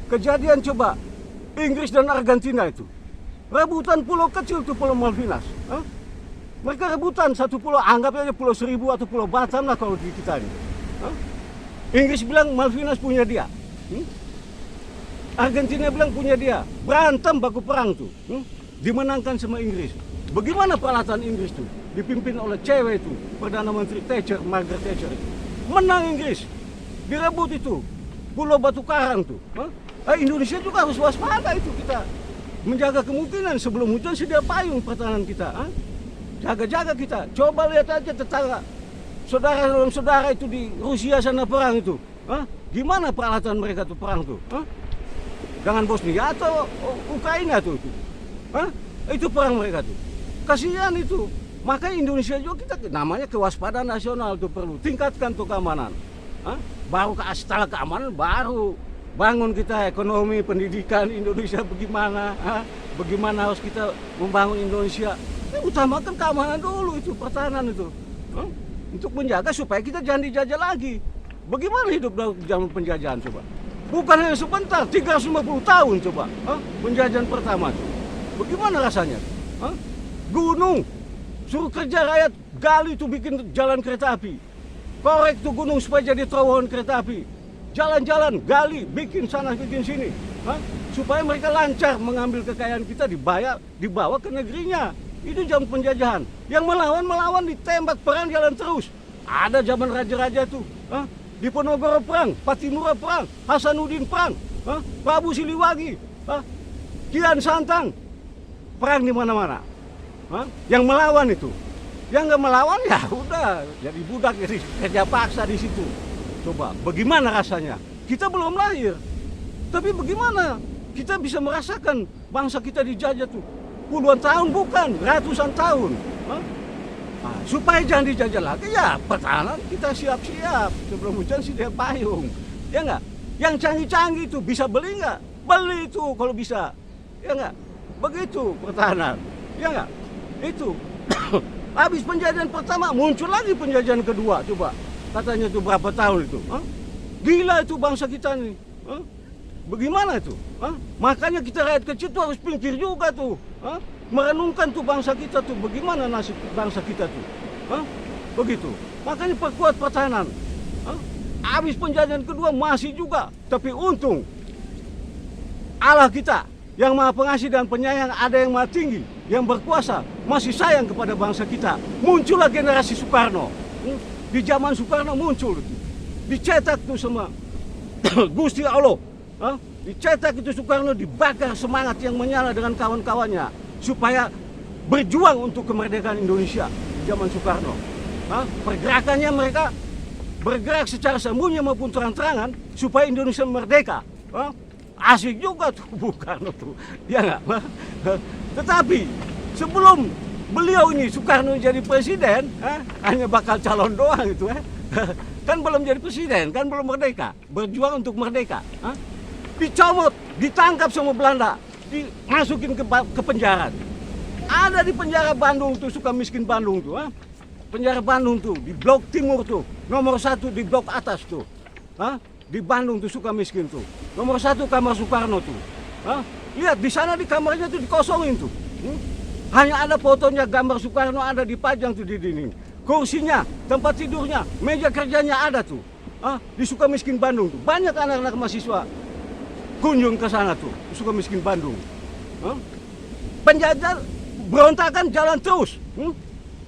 Kejadian coba Inggris dan Argentina itu rebutan pulau kecil tuh, Pulau Malvinas. Mereka rebutan satu pulau, anggap aja Pulau Seribu atau Pulau Batam lah kalau di kita ini. Inggris bilang Malvinas punya dia. Argentina bilang punya dia. Berantem baku perang tuh. Dimenangkan sama Inggris. Bagaimana peralatan Inggris tuh? Dipimpin oleh cewek itu, Perdana Menteri Thatcher, Margaret Thatcher itu. Menang Inggris. Direbut itu. Pulau Batu Karang tuh. Indonesia juga harus waspada itu kita. Menjaga kemungkinan sebelum hujan sedia payung pertahanan kita. Jaga-jaga kita. Coba lihat aja tetangga. Saudara dalam saudara itu di Rusia sana perang itu. Gimana peralatan mereka tuh perang tuh? Dengan Bosnia atau Ukraina tuh. Itu perang mereka tuh. Kasihan itu. Makanya Indonesia juga kita namanya kewaspadaan nasional tuh perlu. Tingkatkan tuh keamanan. Baru setelah keamanan baru bangun kita ekonomi, pendidikan Indonesia bagaimana, bagaimana harus kita membangun Indonesia. Utamakan keamanan dulu itu, pertahanan itu. Untuk menjaga supaya kita jangan dijajah lagi. Bagaimana hidup dalam zaman penjajahan coba? Bukan hanya sebentar, 350 tahun coba. Penjajahan pertama tuh. Bagaimana rasanya? Gunung, suruh kerja rakyat, gali tuh bikin jalan kereta api. Korek tuh gunung supaya jadi terowongan kereta api. Jalan-jalan, gali, bikin sana, bikin sini. Supaya mereka lancar mengambil kekayaan kita, dibawa ke negerinya. Itu zaman penjajahan. Yang melawan, ditembak, perang jalan terus. Ada zaman raja-raja tuh. Diponegoro perang, Patimura perang, Hasanuddin perang, Prabu Siliwangi, Kian Santang. Perang di mana-mana. Yang melawan itu. Yang nggak melawan ya udah jadi budak, jadi kerja paksa di situ. Coba, bagaimana rasanya? Kita belum lahir, tapi bagaimana kita bisa merasakan bangsa kita dijajah tuh puluhan tahun, bukan ratusan tahun. Supaya jangan dijajah lagi ya pertahanan kita siap-siap sebelum hujan sedia payung, ya nggak? Yang canggih-canggih itu bisa beli nggak? Beli itu kalau bisa, ya nggak? Begitu pertahanan, ya nggak? Itu habis penjajahan pertama muncul lagi penjajahan kedua, coba. Katanya itu berapa tahun itu? Gila itu bangsa kita nih. Bagaimana itu? Makanya kita rakyat kecil tuh harus pikir juga tuh. Merenungkan tuh bangsa kita tuh. Bagaimana nasib bangsa kita tuh. Begitu. Makanya perkuat pertahanan. Habis penjajahan kedua masih juga. Tapi untung Allah kita yang maha pengasih dan penyayang, ada yang maha tinggi, yang berkuasa, masih sayang kepada bangsa kita. Muncullah generasi Soekarno. Di zaman Soekarno muncul itu. Dicetak tuh sama Gusti Allah. Dicetak itu Soekarno, dibakar semangat yang menyala dengan kawan-kawannya supaya berjuang untuk kemerdekaan Indonesia di zaman Soekarno. Pergerakannya mereka bergerak secara sembunyi maupun terang-terangan supaya Indonesia merdeka. Asik juga tuh Soekarno tuh, ya nggak? Tetapi sebelum beliau ini Soekarno jadi presiden, hanya bakal calon doang itu, kan belum jadi presiden, kan belum merdeka, berjuang untuk merdeka, dicomot, ditangkap sama Belanda, dimasukin ke penjara. Ada di penjara Bandung tuh, Sukamiskin Bandung tuh, penjara Bandung tuh di Blok Timur tuh, nomor 1 di blok atas tuh, di Bandung tuh Sukamiskin tuh, nomor 1 kamar Soekarno tuh, lihat di sana di kamarnya tuh dikosongin tuh. Hanya ada fotonya, gambar Soekarno ada dipajang tuh di dinding. Kursinya, tempat tidurnya, meja kerjanya ada tuh. Di Sukamiskin Bandung tuh. Banyak anak-anak mahasiswa kunjung ke sana tuh, di Sukamiskin Bandung. Penjajah berontakan jalan terus.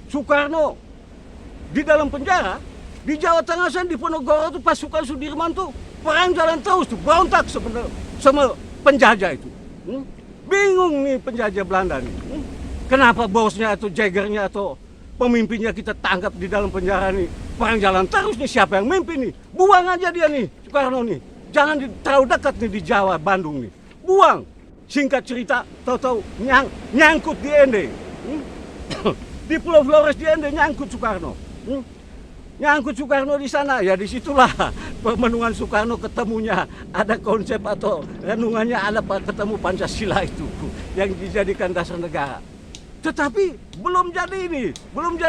Soekarno di dalam penjara, di Jawa Tengah sana di Ponorogo tuh pasukan Sudirman tuh perang jalan terus tuh, berontak sebenarnya sama penjajah itu. Bingung nih penjajah Belanda nih. Kenapa bosnya atau jagernya atau pemimpinnya kita tangkap di dalam penjara nih? Perang jalan terus nih, siapa yang mimpin nih? Buang aja dia nih, Soekarno nih. Jangan terlalu dekat nih di Jawa, Bandung nih. Buang. Singkat cerita, tahu-tahu nyangkut di Ende. Di Pulau Flores di Ende nyangkut Soekarno. Nyangkut Soekarno di sana, ya disitulah pemenungan Soekarno ketemunya ada konsep atau renungannya ada ketemu Pancasila itu yang dijadikan dasar negara. Tetapi belum jadi ini, belum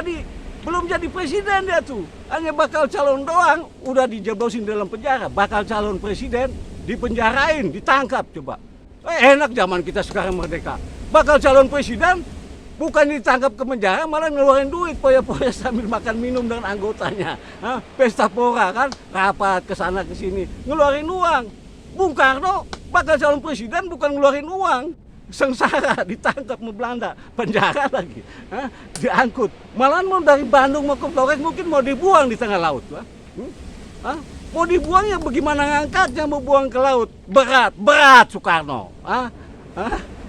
jadi presiden dia tuh. Hanya bakal calon doang, udah dijeblosin dalam penjara. Bakal calon presiden dipenjarain, ditangkap coba. Enak zaman kita sekarang merdeka. Bakal calon presiden bukan ditangkap ke penjara, malah ngeluarin duit poya-poya sambil makan minum dengan anggotanya. Pesta pora kan, rapat ke sana ke sini, ngeluarin uang. Bung Karno bakal calon presiden bukan ngeluarin uang. Sengsara, ditangkap sama Belanda, penjara lagi, diangkut. Malah mau dari Bandung mau ke Flores mungkin mau dibuang di tengah laut. Mau dibuang ya bagaimana ngangkatnya, mau buang ke laut. Berat Soekarno.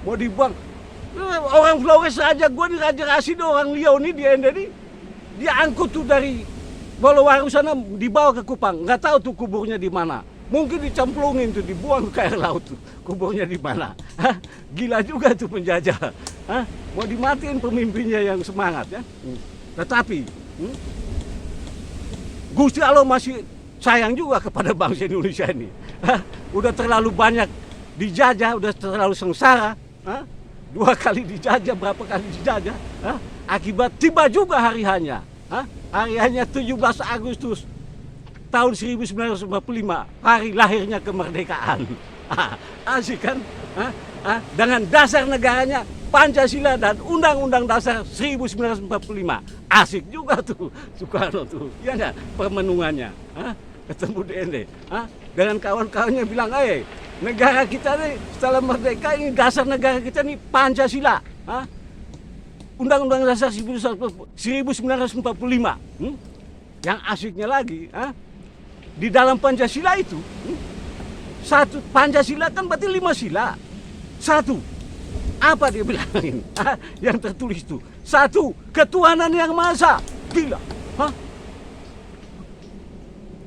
Mau dibuang. Orang Flores aja, gue di Raja Rasid, orang Liau nih, dia angkut tuh dari Bolowaru sana, dibawa ke Kupang. Nggak tahu tuh kuburnya di mana. Mungkin dicemplungin tuh, dibuang ke air laut tuh. Kuburnya di mana? Gila juga tuh penjajah. Mau dimatiin pemimpinnya yang semangat ya. Tetapi Gusti Allah masih sayang juga kepada bangsa Indonesia ini. Udah terlalu banyak dijajah, udah terlalu sengsara. 2 kali dijajah, berapa kali dijajah. Akibat tiba juga hari hanya. Hari hanya 17 Agustus tahun 1945, hari lahirnya kemerdekaan. Asik kan? Dengan dasar negaranya Pancasila dan Undang-Undang Dasar 1945. Asik juga tuh Soekarno tuh. Iya enggak permenungannya? Ketemu DND. Dengan kawan-kawannya bilang, negara kita nih setelah merdeka, ini dasar negara kita nih Pancasila. Undang-Undang Dasar 1945. Yang asiknya lagi, di dalam Pancasila itu, satu, Pancasila kan berarti 5 sila. 1, apa dia bilangin? Yang tertulis itu, 1, ketuhanan yang Maha Esa. Gila.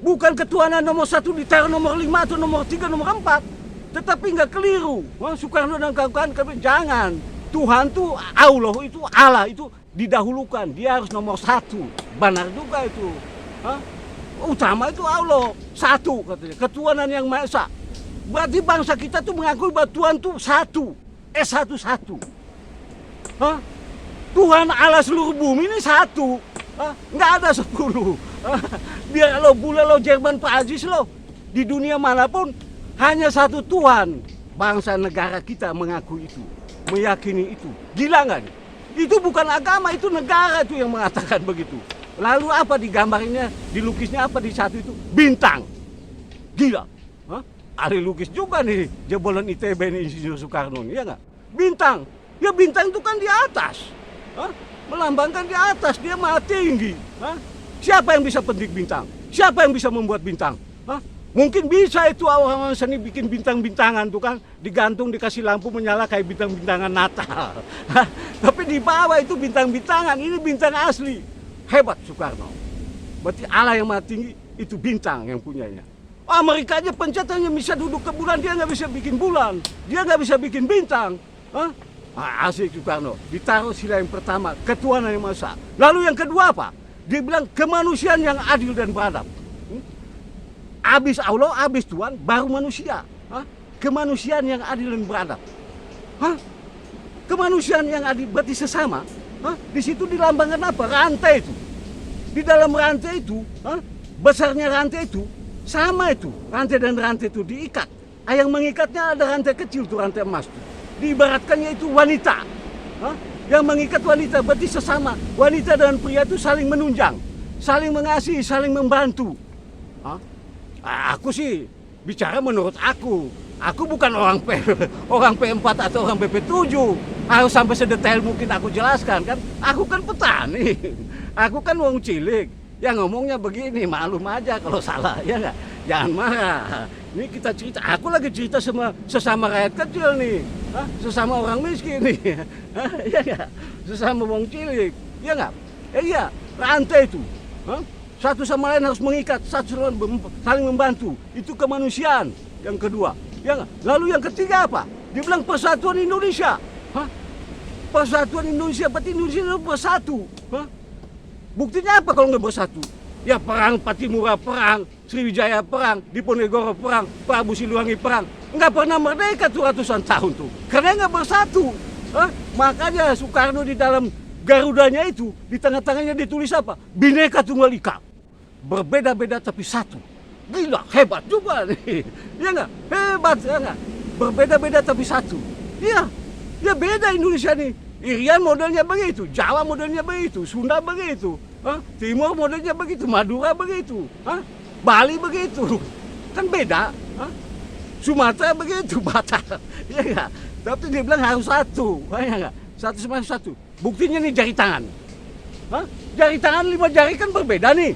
Bukan ketuhanan nomor 1 ditaruh nomor 5 atau nomor 3, nomor 4. Tetapi nggak keliru. Soekarno dan kawan-kawan jangan. Tuhan tuh Allah, itu Allah itu didahulukan. Dia harus nomor 1. Benar juga itu. Utama itu Allah, 1 katanya, ketuhanan yang Maha Esa. Berarti bangsa kita tuh mengakui bahwa Tuhan tuh 1, satu. Tuhan Allah seluruh bumi ini 1, nggak ada 10. Biar lo bule, lo Jerman, Prancis lo, di dunia manapun hanya 1 Tuhan. Bangsa negara kita mengakui itu, meyakini itu. Gila nggak nih? Itu bukan agama, itu negara itu yang mengatakan begitu. Lalu apa digambarnya, dilukisnya apa di satu itu? Bintang. Gila. Ada lukis juga nih, jebolan ITB ini Insinyur Soekarno nih, ya nggak? Bintang. Ya bintang itu kan di atas. Melambangkan di atas, dia maha tinggi. Siapa yang bisa petik bintang? Siapa yang bisa membuat bintang? Mungkin bisa itu orang-orang seni bikin bintang-bintangan tuh kan, digantung dikasih lampu menyala kayak bintang-bintangan Natal. Tapi di bawah itu bintang-bintangan, ini bintang asli. Hebat Soekarno. Berarti Allah yang maha tinggi itu bintang yang punyanya. Amerika aja pencetannya bisa duduk ke bulan, dia nggak bisa bikin bulan, dia nggak bisa bikin bintang. Asik Soekarno. Ditaruh sila yang pertama, ketuhanan yang Maha Esa. Lalu yang kedua apa? Dia bilang kemanusiaan yang adil dan beradab. Abis Allah, abis Tuhan, baru manusia. Kemanusiaan yang adil dan beradab. Kemanusiaan yang adil berarti sesama. Di situ dilambangkan apa? Rantai itu. Di dalam rantai itu, besarnya rantai itu, sama itu. Rantai dan rantai itu diikat. Yang mengikatnya ada rantai kecil tuh, rantai emas tuh. Diibaratkannya itu wanita. Yang mengikat wanita berarti sesama. Wanita dan pria itu saling menunjang, saling mengasihi, saling membantu. Aku sih bicara menurut aku. Aku bukan orang P4 atau orang BP7. Harus sampai sedetail mungkin aku jelaskan kan. Aku kan petani. Aku kan wong cilik. Ya ngomongnya begini, maklum aja kalau salah, ya nggak? Jangan marah. Ini kita cerita, aku lagi cerita sesama rakyat kecil nih. Sesama orang miskin nih. Ya nggak? Sesama wong cilik. Ya nggak? Iya, rantai itu. Satu sama lain harus mengikat, satu sama lain saling membantu. Itu kemanusiaan. Yang kedua. Ya nggak? Lalu yang ketiga apa? Dia bilang persatuan Indonesia. Persatuan Indonesia, berarti Indonesia itu bersatu. Buktinya apa kalau nggak bersatu? Ya perang Patimura perang, Sriwijaya perang, Diponegoro perang, Prabu Siliwangi perang. Nggak pernah merdeka tuh ratusan tahun tuh. Karena nggak bersatu. Makanya Soekarno di dalam Garudanya itu, di tengah-tengahnya ditulis apa? Bhinneka Tunggal Ika. Berbeda-beda tapi satu. Gila, hebat juga nih. Ya nggak? Hebat, ya nggak? Berbeda-beda tapi satu. Iya, ya beda Indonesia nih. Irian modelnya begitu, Jawa modelnya begitu, Sunda begitu, Timur modelnya begitu, Madura begitu, Bali begitu. Kan beda. Sumatera begitu, Batak. Ya nggak? Tapi dia bilang harus satu. Ya nggak? Satu sama satu. Buktinya nih jari tangan. Jari tangan 5 jari kan berbeda nih.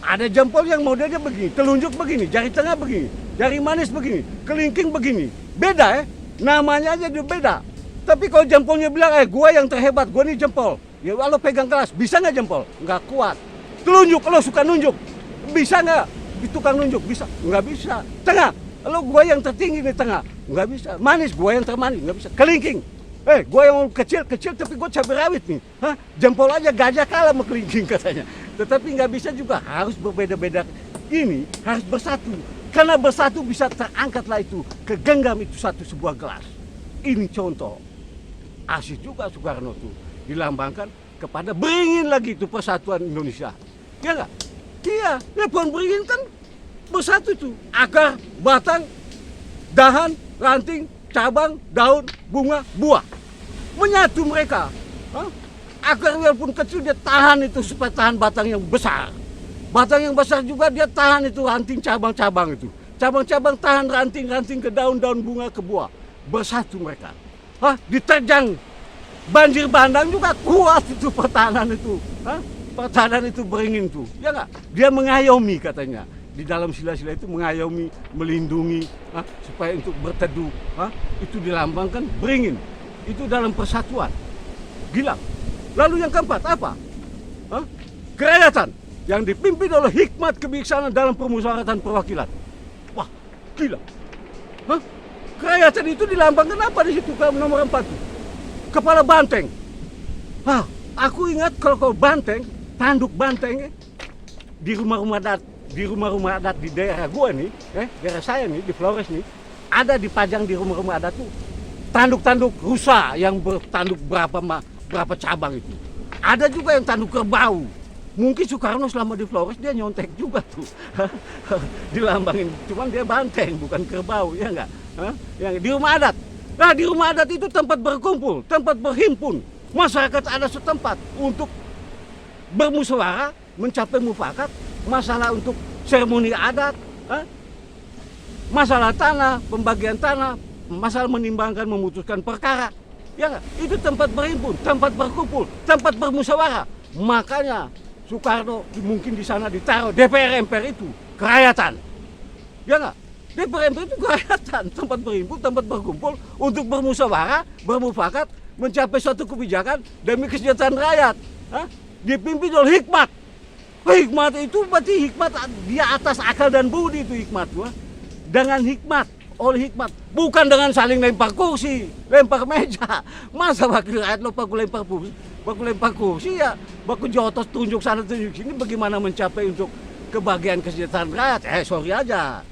Ada jempol yang modelnya begini, telunjuk begini, jari tengah begini, jari manis begini, kelingking begini. Beda namanya aja dia beda. Tapi kalau jempolnya bilang, gua yang terhebat, gua nih jempol. Ya lo pegang keras, bisa nggak jempol? Nggak kuat. Telunjuk, lo suka nunjuk, bisa nggak? Di tukang nunjuk, bisa? Nggak bisa. Tengah, lo gua yang tertinggi di tengah, nggak bisa. Manis, gua yang termanis, nggak bisa. Kelingking, gua yang kecil tapi gua cabai rawit nih. Jempol aja gajah kalah sama kelingking katanya. Tetapi nggak bisa juga, harus berbeda-beda. Ini harus bersatu. Karena bersatu bisa terangkatlah itu, kegenggam itu satu sebuah gelas. Ini contoh. Asik juga Soekarno tuh dilambangkan kepada beringin lagi itu persatuan Indonesia. Ya nggak? Iya, ya pohon beringin kan bersatu tuh. Akar, batang, dahan, ranting, cabang, daun, bunga, buah. Menyatu mereka. Akar walaupun kecil dia tahan itu supaya tahan batang yang besar. Batang yang besar juga dia tahan itu ranting cabang-cabang itu. Cabang-cabang tahan ranting-ranting ke daun-daun bunga ke buah. Bersatu mereka. Diterjang banjir bandang juga kuat itu pertahanan itu. Pertahanan itu beringin tuh. Ya nggak? Dia mengayomi katanya. Di dalam sila-sila itu mengayomi, melindungi, supaya untuk berteduh. Itu dilambangkan beringin. Itu dalam persatuan. Gila. Lalu yang keempat apa? Kerakyatan yang dipimpin oleh hikmat kebijaksanaan dalam permusyawaratan perwakilan. Wah, gila. Kerakyatan itu dilambangkan apa di situ nomor 4 tuh? Kepala banteng. Aku ingat kalau banteng, tanduk banteng di rumah-rumah adat di daerah gua nih, daerah saya nih di Flores nih, ada dipajang di rumah-rumah adat tuh tanduk-tanduk rusa yang bertanduk berapa cabang itu. Ada juga yang tanduk kerbau. Mungkin Soekarno selama di Flores dia nyontek juga tuh. Dilambangin, cuman dia banteng bukan kerbau, ya enggak? Yang di rumah adat. Nah, di rumah adat itu tempat berkumpul, tempat berhimpun masyarakat adat setempat untuk bermusyawarah, mencapai mufakat, masalah untuk seremoni adat, masalah tanah, pembagian tanah, masalah menimbangkan memutuskan perkara. Ya enggak? Itu tempat berhimpun, tempat berkumpul, tempat bermusyawarah. Makanya Soekarno mungkin di sana ditaruh DPR MPR itu kerakyatan. Ya enggak? DPR MPR itu kerakyatan, tempat berhimpun, tempat berkumpul untuk bermusyawarah, bermufakat, mencapai suatu kebijakan demi kesejahteraan rakyat. Dipimpin oleh hikmat. Hikmat itu berarti hikmat di atas akal dan budi itu hikmat. Dengan hikmat, oleh hikmat, bukan dengan saling lempar kursi, lempar meja. Masa wakil rakyat lo baku lempar kursi ya, baku jotos tunjuk sana tunjuk sini, bagaimana mencapai untuk kebahagiaan kesejahteraan rakyat? Sorry aja,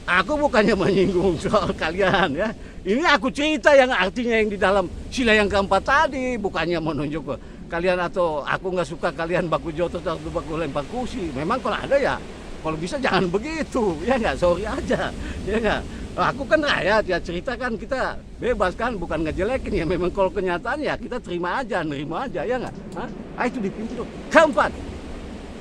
aku bukannya menyinggung soal kalian ya. Ini aku cerita yang artinya yang di dalam sila yang keempat tadi, bukannya menunjuk ke kalian atau aku nggak suka kalian baku jotos atau baku lempar kursi. Memang kalau ada ya, kalau bisa jangan begitu, ya nggak, sorry aja, ya nggak. Aku kan rakyat ya, cerita kan kita bebas kan, bukan ngejelekin ya. Memang kalau kenyataan ya kita terima aja, nerima aja, ya nggak? Itu dipimpin. Keempat,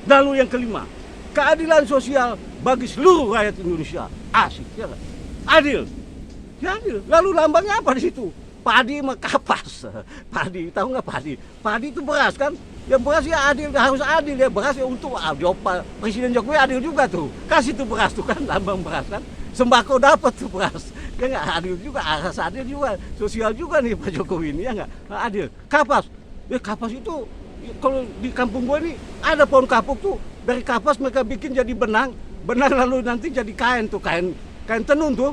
lalu yang kelima, keadilan sosial bagi seluruh rakyat Indonesia. Asik, ya nggak? Adil, ya adil. Lalu lambangnya apa di situ? Padi sama kapas. Padi, tahu nggak padi? Padi itu beras kan? Ya beras ya adil, harus adil ya. Beras ya untuk Presiden Jokowi adil juga tuh. Kasih tuh beras tuh kan, lambang beras kan. Sembako dapat tuh beras. Ya nggak, adil juga, asas adil juga. Sosial juga nih Pak Jokowi ini, ya nggak? Adil. Kapas. Ya kapas itu, kalau di kampung gue nih ada pohon kapuk tuh. Dari kapas mereka bikin jadi benang. Benang lalu nanti jadi kain tuh, kain tenun tuh.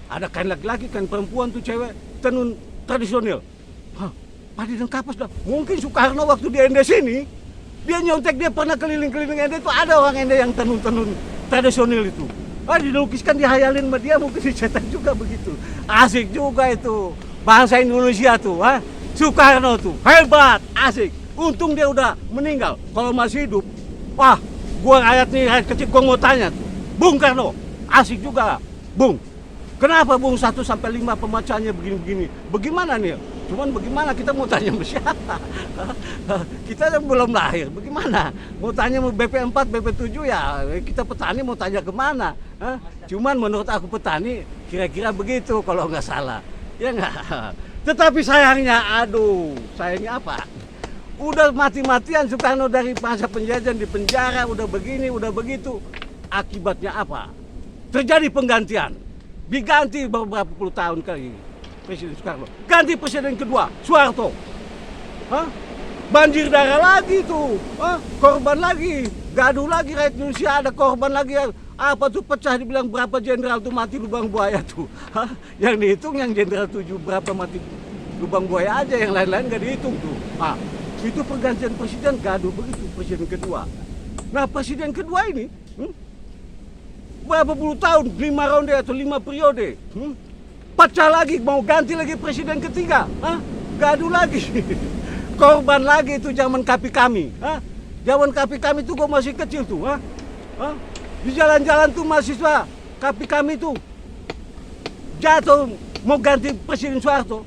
Ada kain laki-laki, kain perempuan tuh cewek. Tenun tradisional. Padi dan kapas dah. Mungkin Soekarno waktu di Ende sini, dia nyontek, dia pernah keliling-keliling Ende itu ada orang Ende yang tenun-tenun tradisional itu. Dilukiskan, dihayalin sama dia, mungkin dicetak juga begitu. Asik juga itu. Bangsa Indonesia tuh, Soekarno tuh, hebat, asik. Untung dia udah meninggal. Kalau masih hidup, wah, gua rakyat nih, rakyat kecil, gua mau tanya tuh. Bung Karno, asik juga, Bung. Kenapa Bung 1 sampai 5 pemecahannya begini-begini? Bagaimana nih? Cuman bagaimana kita mau tanya sama siapa? Kita belum lahir, bagaimana? Mau tanya mau BP4, BP7 ya kita petani mau tanya kemana? Cuman menurut aku petani kira-kira begitu kalau nggak salah. Ya nggak? Tetapi sayangnya, sayangnya apa? Udah mati-matian Soekarno dari masa penjajahan di penjara, udah begini, udah begitu. Akibatnya apa? Terjadi penggantian. Diganti beberapa puluh tahun kali Presiden Soekarno. Ganti presiden kedua, Soeharto. Banjir darah lagi tuh. Korban lagi. Gaduh lagi rakyat Indonesia, ada korban lagi. Apa tuh pecah dibilang berapa jenderal tuh mati lubang buaya tuh. Yang dihitung yang jenderal 7 berapa mati lubang buaya aja, yang lain-lain gak dihitung tuh. Itu pergantian presiden gaduh begitu presiden kedua. Nah presiden kedua ini berapa puluh tahun, 5 ronde atau 5 periode, pecah lagi, mau ganti lagi presiden ketiga, gaduh lagi, korban lagi itu zaman KAPI kami, zaman KAPI kami tuh gue masih kecil tuh, di jalan-jalan tuh mahasiswa KAPI kami tuh jatuh mau ganti presiden Soeharto,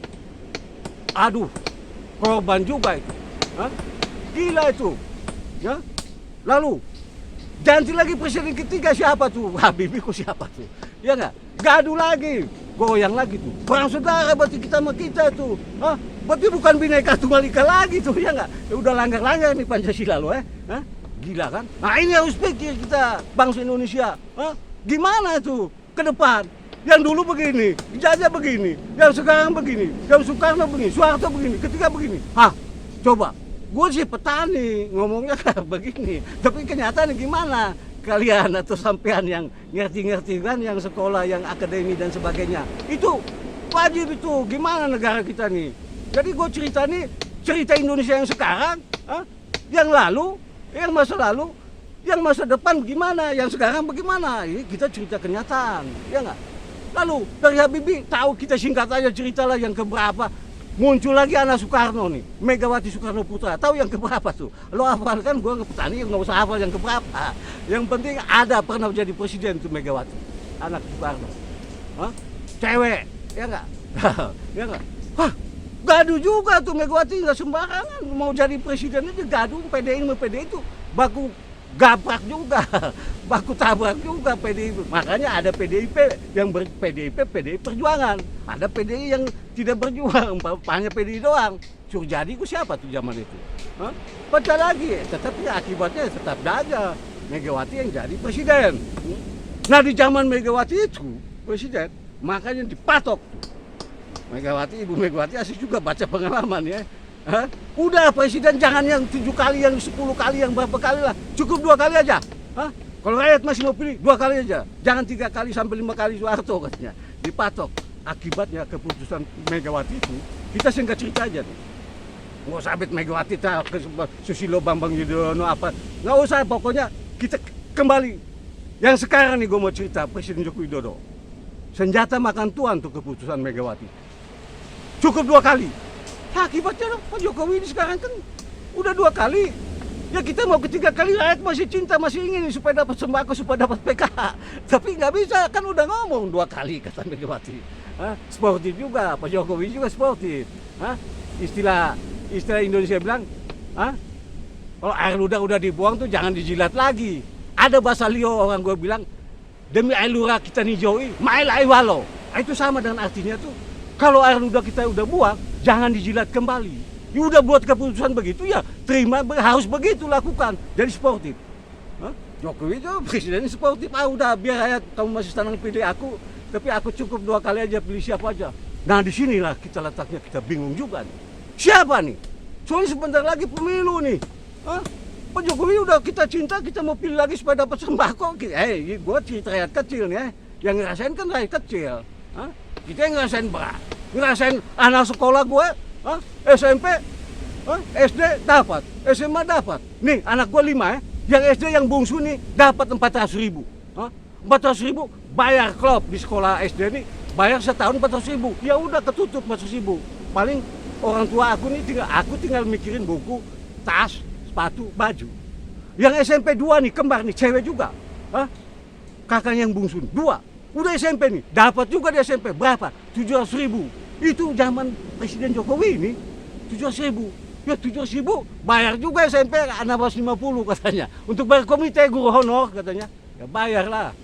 korban juga itu, gila itu, ya, lalu. Ganti lagi presiden ketiga siapa tuh? Habibie kok siapa tuh? Ya nggak? Gaduh lagi, goyang lagi tuh. Perang saudara berarti kita sama kita tuh. Berarti bukan Bhinneka Tunggal Ika lagi tuh, ya nggak? Ya udah langgar-langgar nih Pancasila lo, Gila kan? Nah ini harus pikir kita bangsa Indonesia. Gimana tuh ke depan? Yang dulu begini, dijajah begini, yang sekarang begini, yang Soekarno begini, Soeharto begini, ketiga begini. Coba. Gue sih petani, ngomongnya kayak begini. Tapi kenyataannya gimana? Kalian atau sampean yang ngerti-ngerti kan, yang sekolah, yang akademi dan sebagainya. Itu wajib itu, gimana negara kita nih? Jadi gue cerita nih, cerita Indonesia yang sekarang, yang lalu, yang masa lalu, yang masa depan gimana, yang sekarang bagaimana? Ini kita cerita kenyataan, ya nggak? Lalu dari Habibie, tahu kita singkat aja ceritalah yang keberapa. Muncul lagi anak Soekarno nih, Megawati Soekarno Putra. Tahu yang keberapa tuh? Lo hafal kan, gue petani nggak usah hafal yang keberapa. Yang penting ada pernah jadi presiden tuh Megawati, anak Soekarno. Cewek, ya nggak? Ya nggak? Gaduh juga tuh Megawati, nggak sembarangan. Mau jadi presiden aja gaduh, PDI sama PDI itu baku gabrak juga, baku tabrak juga PDI. Makanya ada PDIP yang PDI Perjuangan, ada PDI yang tidak berjuang, hanya PDI doang. Surjadi ku siapa tuh zaman itu? Pecah lagi, tetapi akibatnya tetap aja Megawati yang jadi presiden. Nah di zaman Megawati itu presiden, makanya dipatok. Ibu Megawati asik juga baca pengalaman ya. Udah presiden jangan yang 7 kali, yang 10 kali, yang berapa kali lah. Cukup 2 kali aja. Kalau rakyat masih mau pilih 2 kali aja. Jangan 3 kali sampai 5 kali Soeharto katanya. Dipatok. Akibatnya keputusan Megawati itu, kita singkat cerita aja nih. Nggak usah abet Megawati, Susilo Bambang Yudhoyono apa. Nggak usah, pokoknya kita kembali. Yang sekarang nih gue mau cerita Presiden Joko Widodo. Senjata makan tuan tuh keputusan Megawati. Cukup 2 kali. Akibatnya Pak Jokowi ini sekarang kan udah 2 kali. Ya kita mau ketiga kali, rakyat masih cinta, masih ingin supaya dapat sembako, supaya dapat PKH. Tapi nggak bisa, kan udah ngomong 2 kali kata Megawati. Sportif juga, Pak Jokowi juga sportif. Istilah Indonesia bilang, kalau air ludah udah dibuang tuh jangan dijilat lagi. Ada bahasa Lio orang gue bilang, demi air ludah kita nijoi, mail air walau. Itu sama dengan artinya tuh, kalau air ludah kita udah buang, jangan dijilat kembali. Ya udah buat keputusan begitu ya terima, harus begitu lakukan. Jadi sportif. Jokowi itu presiden sportif. Udah biar rakyat kamu masih tanang pilih aku, tapi aku cukup 2 kali aja pilih siapa aja. Nah disinilah kita letaknya, kita bingung juga nih. Siapa nih? Soalnya sebentar lagi pemilu nih. Pak Jokowi udah kita cinta, kita mau pilih lagi supaya dapat sembako. Gue cerita rakyat kecil nih. Yang ngerasain kan rakyat kecil. Kita yang ngerasain berat. Ngerasain anak sekolah gue, SMP, SD dapat, SMA dapat. Nih anak gue 5 ya. Yang SD yang bungsu nih dapat 400.000. 400.000 bayar klub di sekolah SD nih, bayar setahun 400.000. Ya udah ketutup 400.000. Paling orang tua aku nih tinggal mikirin buku, tas, sepatu, baju. Yang SMP 2 nih kembar nih, cewek juga. kakaknya yang bungsu, 2. Udah SMP nih, dapat juga di SMP. Berapa? 700.000. Itu zaman Presiden Jokowi ini, 700.000. Ya 700.000, bayar juga SMP, anak 50 katanya. Untuk bayar komite guru honor katanya. Ya bayarlah.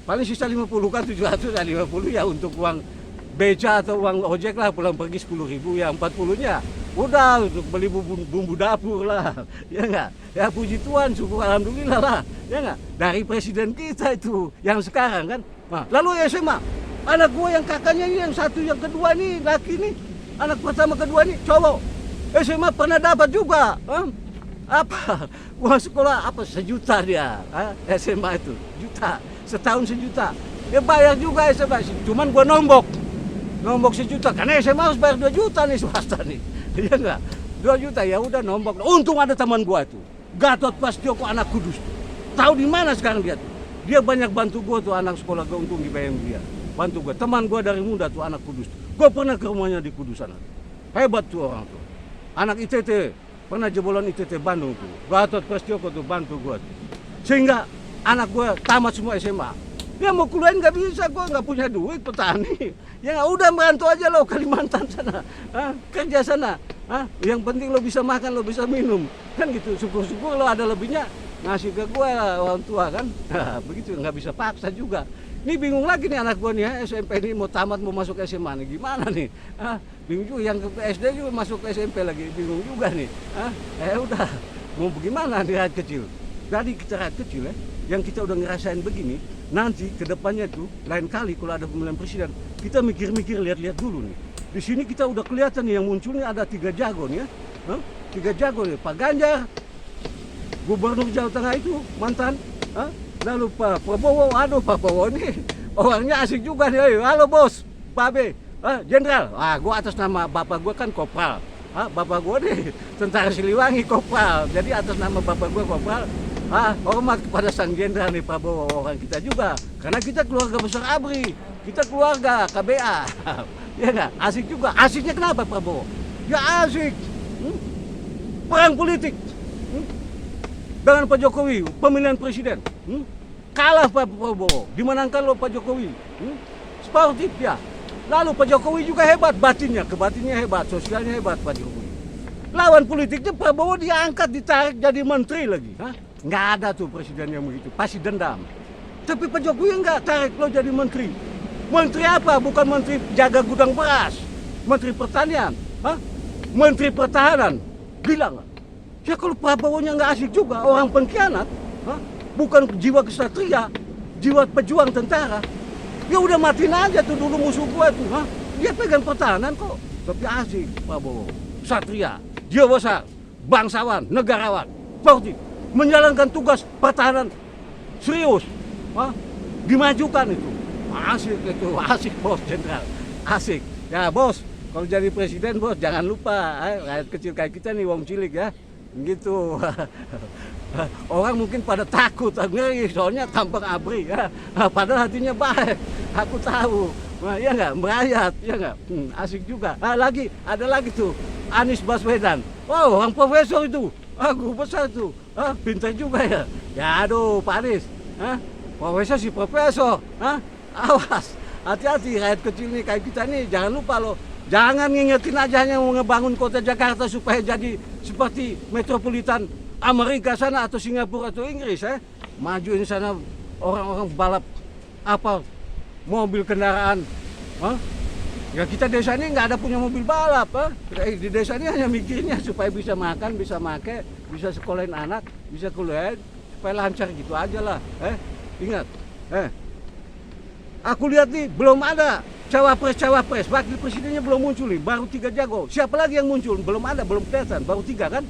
Paling sisa 50 kan, 700 ya 50 ya untuk uang beca atau uang ojek lah, pulang pergi 10.000, ya 40-nya udah untuk beli bumbu dapur lah, ya enggak? Ya puji Tuhan, syukur alhamdulillah lah, ya enggak? Dari presiden kita itu yang sekarang kan. Nah, lalu SMA, anak gua yang kakaknya ini, yang satu yang kedua nih, laki nih, anak pertama kedua nih, cowok, SMA pernah dapat juga, apa? Uang sekolah apa 1 juta dia, SMA itu, juta, setahun 1 juta, dia bayar juga SMA, cuman gua nombok 1 juta, karena SMA harus bayar 2 juta nih swasta nih. Iya enggak? 2 juta ya udah nombok. Untung ada teman gua itu, Gatot Pastjoko anak Kudus. Tahu di mana sekarang dia tuh? Dia banyak bantu gua tuh, anak sekolah gua, untung dibayar dia. Bantu gua. Teman gua dari muda tuh anak Kudus. Gua pernah ke rumahnya di Kudus sana. Hebat tuh orang tuh. Anak ITT, pernah jebolan ITT Bandung tuh. Gatot Pastjoko tuh bantu gua tuh. Sehingga anak gua tamat semua SMA. Ya mau kuliah nggak bisa, gua nggak punya duit, petani. Ya udah merantau aja lo Kalimantan sana, kerja sana. Yang penting lo bisa makan, lo bisa minum, kan gitu. Syukur-syukur lo ada lebihnya ngasih ke gue orang tua kan. Begitu, nggak bisa paksa juga. Ini bingung lagi nih anak gue nih, SMP ini mau tamat mau masuk SMA nih, gimana nih? Bingung juga, yang ke SD juga masuk ke SMP lagi, bingung juga nih. Udah, mau bagaimana di rakyat kecil? Tadi kita rakyat kecil ya, yang kita udah ngerasain begini, nanti kedepannya tuh lain kali kalau ada pemilihan presiden, kita mikir-mikir, lihat-lihat dulu nih. Di sini kita udah kelihatan nih yang muncul nih ada 3 jago nih ya, 3 jago nih. Pak Ganjar, Gubernur Jawa Tengah itu mantan, lalu Pak Prabowo, aduh Pak Prabowo ini orangnya asik juga nih. Halo bos, Pak B, Jenderal, gua atas nama bapak gua kan Kopral, bapak gua nih Tentara Siliwangi Kopral, jadi atas nama bapak gua Kopral. Hormat kepada sang jenderal nih Prabowo, orang kita juga, karena kita keluarga besar ABRI, kita keluarga KBA. Ya enggak? Asik juga. Asiknya kenapa Prabowo? Ya asik. Perang politik. Dengan Pak Jokowi, pemilihan presiden. Kalah Pak Prabowo, dimenangkan loh Pak Jokowi. Sportif ya. Lalu Pak Jokowi juga hebat, kebatinnya hebat, sosialnya hebat Pak Jokowi. Lawan politiknya Prabowo diangkat, ditarik jadi menteri lagi. Nggak ada tuh presiden yang begitu, pasti dendam. Tapi Pak Jokowi enggak, tarik lo jadi menteri. Menteri apa? Bukan menteri jaga gudang beras, menteri pertanian, menteri pertahanan. Bilang, ya kalau Prabowo-nya nggak asik juga, orang pengkhianat, bukan jiwa kesatria, jiwa pejuang tentara. Ya udah matiin aja tuh dulu musuh gua tuh, dia pegang pertahanan kok. Tapi asik Prabowo, satria, jiwa besar, bangsawan, negarawan, sportif, menjalankan tugas pertahanan serius, dimajukan itu. Asik itu, asik bos jenderal, asik. Ya bos, kalau jadi presiden bos jangan lupa, rakyat kecil kayak kita nih wong cilik ya, gitu. Orang mungkin pada takut, ngeri, soalnya tampang ABRI ya. Padahal hatinya baik, aku tahu. Ya nggak, merayat, ya nggak, asik juga. Lagi, ada lagi tuh, Anies Baswedan. Wow, orang profesor itu, guru besar tuh, pintar juga ya. Ya aduh, Pak Anies, profesor si profesor, awas, hati-hati rakyat kecil nih kayak kita nih, jangan lupa loh. Jangan ngingetin aja hanya mau ngebangun kota Jakarta supaya jadi seperti metropolitan Amerika sana atau Singapura atau Inggris ya. Majuin sana orang-orang balap apa mobil kendaraan. Ya kita desa ini nggak ada punya mobil balap. Di desa ini hanya mikirnya supaya bisa makan, bisa make, bisa sekolahin anak, bisa kuliah, supaya lancar gitu aja lah. Ingat, aku lihat nih belum ada cawapres, wakil presidennya belum muncul nih, baru 3 jago. Siapa lagi yang muncul? Belum ada, belum kelihatan, baru 3 kan?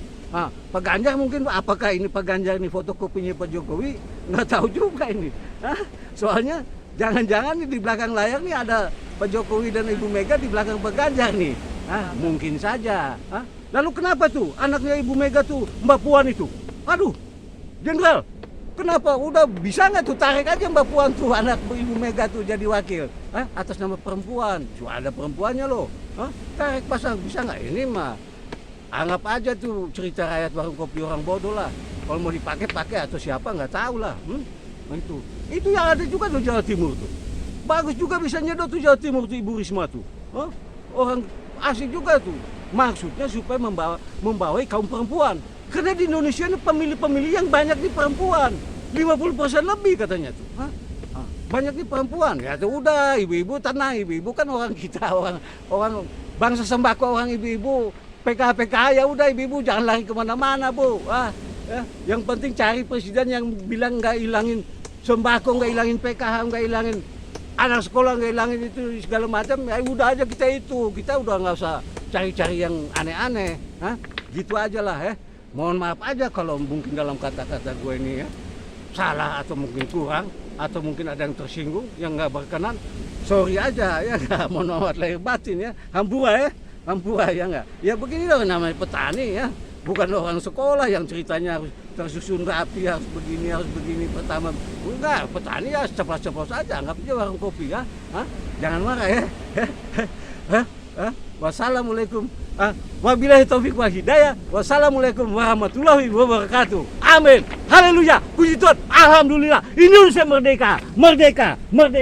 Pak Ganjar mungkin, apakah ini Pak Ganjar ini fotokopinya Pak Jokowi? Nggak tahu juga ini. Soalnya jangan-jangan nih di belakang layar nih ada Pak Jokowi dan Ibu Mega di belakang Pak Ganjar nih. Mungkin saja. Lalu kenapa tuh anaknya Ibu Mega tuh Mbak Puan itu? Aduh, Jenderal, kenapa? Udah bisa nggak tuh tarik aja Mbak Puan tuh anak Ibu Mega tuh jadi wakil, atas nama perempuan. Cuma ada perempuannya loh. Tarik pasang, bisa nggak? Ini mah anggap aja tuh cerita rakyat warung kopi orang bodoh lah. Kalau mau dipakai pakai atau siapa nggak tahu lah. Nah, itu yang ada juga di Jawa Timur tuh. Bagus juga bisa nyedot tuh Jawa Timur tuh Ibu Risma tuh. Hah? Orang asik juga tuh. Maksudnya supaya membawai kaum perempuan. Karena di Indonesia ini pemilih-pemilih yang banyak di perempuan. 50% lebih katanya tuh. Hah? Banyak di perempuan. Ya tuh udah, ibu-ibu tenang, ibu-ibu kan orang kita, orang bangsa sembako, orang ibu-ibu PKH ya udah ibu-ibu jangan lari kemana-mana Bu. Ya, yang penting cari presiden yang bilang nggak hilangin sembako, nggak hilangin PKH, nggak hilangin anak sekolah, nggak hilangin itu segala macam. Ya udah aja kita udah nggak usah cari-cari yang aneh-aneh. Gitu aja lah ya. Mohon maaf aja kalau mungkin dalam kata-kata gue ini ya salah atau mungkin kurang atau mungkin ada yang tersinggung yang nggak berkenan. Sorry aja ya, nggak mau nawat lahir batin ya. Hampura ya nggak? Ya begini dong namanya petani ya. Bukan orang sekolah yang ceritanya harus tersusun rapi, harus begini pertama. Enggak, petani ya ceplos-ceplos aja, anggap aja warung kopi ya. Jangan marah ya. Wassalamualaikum. Wabillahi taufik wal hidayah. Wassalamualaikum warahmatullahi wabarakatuh. Amin. Haleluya. Puji Tuhan. Alhamdulillah. Indonesia merdeka. Merdeka. Merdeka.